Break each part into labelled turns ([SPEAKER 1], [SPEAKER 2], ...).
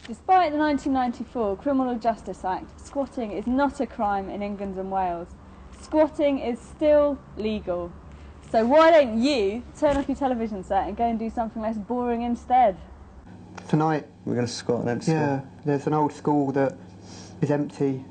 [SPEAKER 1] Despite the 1994 Criminal Justice Act, squatting is not a crime in England and Wales. Squatting is still legal. So why don't you turn off your television set and go and do something less boring instead?
[SPEAKER 2] Tonight
[SPEAKER 3] we're going to squat an empty school.
[SPEAKER 2] Yeah, there's an old school that is empty.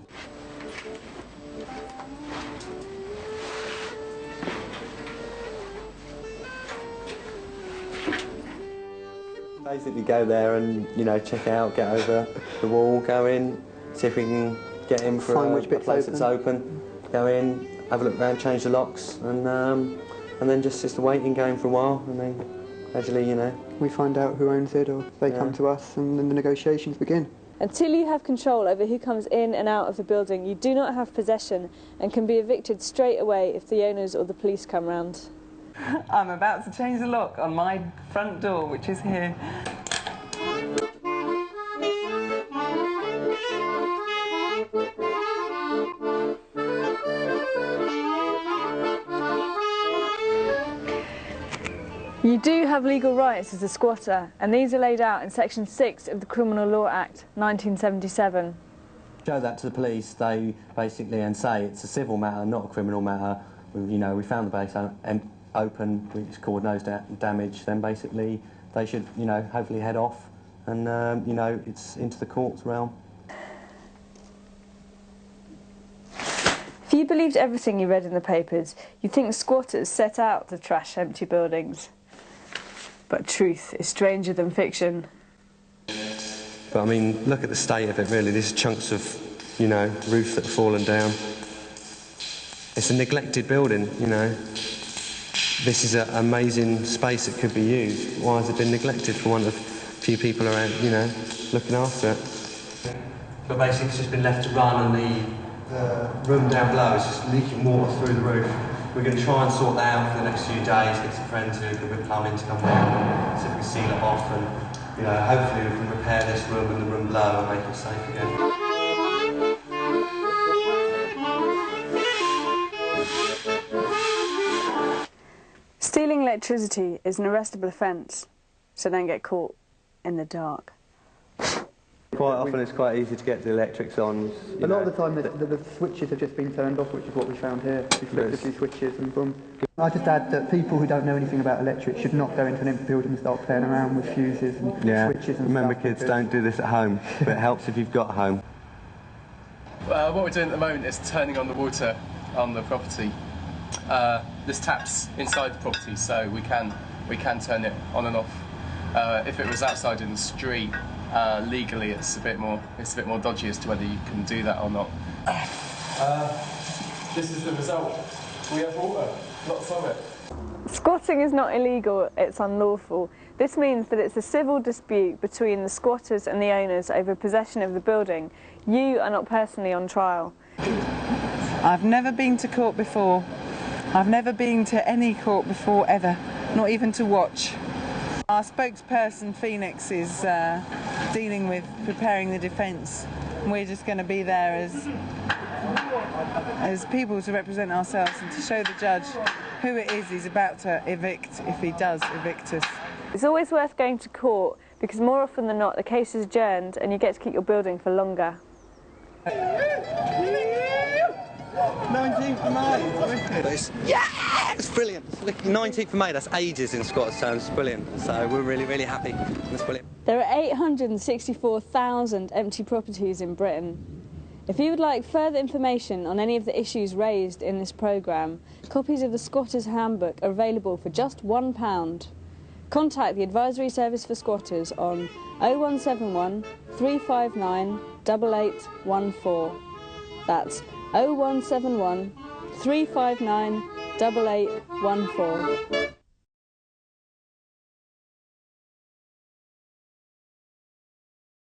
[SPEAKER 3] Basically go there and, you know, check it out, get over the wall, go in, see if we can get in for a place that's open, go in, have a look around, change the locks, and then just a waiting game for a while, and then gradually, you know.
[SPEAKER 2] We find out who owns it, or they come to us, and then the negotiations begin.
[SPEAKER 1] Until you have control over who comes in and out of the building, you do not have possession and can be evicted straight away if the owners or the police come round.
[SPEAKER 4] I'm about to change the lock on my front door, which is here.
[SPEAKER 1] You do have legal rights as a squatter, and these are laid out in Section 6 of the Criminal Law Act 1977.
[SPEAKER 3] Show that to the police, they basically, and say it's a civil matter, not a criminal matter. You know, we found the base open, which caused no damage, then basically they should, you know, hopefully head off and, you know, it's into the courts realm.
[SPEAKER 1] If you believed everything you read in the papers, you'd think squatters set out to trash empty buildings. But truth is stranger than fiction.
[SPEAKER 3] But I mean, look at the state of it really, these chunks of, you know, roof that have fallen down. It's a neglected building, you know. This is an amazing space that could be used. Why has it been neglected for one of a few people around, you know, looking after it? But basically it's just been left to run, and the room down below is just leaking water through the roof. We're going to try and sort that out for the next few days, get some friends who are good with plumbing to come down, see if we can seal it off, and, you know, hopefully we can repair this room and the room below and make it safe again.
[SPEAKER 1] Stealing electricity is an arrestable offence, so don't get caught in the dark.
[SPEAKER 3] Quite often it's quite easy to get the electrics on.
[SPEAKER 2] A lot of the time the switches have just been turned off, which is what we found here. We flipped a few switches and boom. I just add that people who don't know anything about electrics should not go into an empty building and start playing around with fuses and switches and
[SPEAKER 3] remember
[SPEAKER 2] stuff.
[SPEAKER 3] Kids, don't do this at home, but it helps if you've got a home.
[SPEAKER 5] What we're doing at the moment is turning on the water on the property. There's taps inside the property, so we can turn it on and off. If it was outside in the street, legally it's a bit more dodgy as to whether you can do that or not. This is the result. We have water, lots of it.
[SPEAKER 1] Squatting is not illegal, it's unlawful. This means that it's a civil dispute between the squatters and the owners over possession of the building. You are not personally on trial.
[SPEAKER 4] I've never been to court before. I've never been to any court before, ever. Not even to watch. Our spokesperson, Phoenix, is dealing with preparing the defence. We're just going to be there as people to represent ourselves and to show the judge who it is he's about to evict, if he does evict us.
[SPEAKER 1] It's always worth going to court, because more often than not the case is adjourned and you get to keep your building for longer.
[SPEAKER 3] 19th of May. Yeah, it's brilliant. 19th of May, that's ages in Scots terms. It's brilliant. So we're really, really happy. It's brilliant.
[SPEAKER 1] There are 864,000 empty properties in Britain. If you would like further information on any of the issues raised in this programme, copies of the Squatter's Handbook are available for just £1. Contact the Advisory Service for Squatters on 0171 359 8814. That's 0171 359 8814.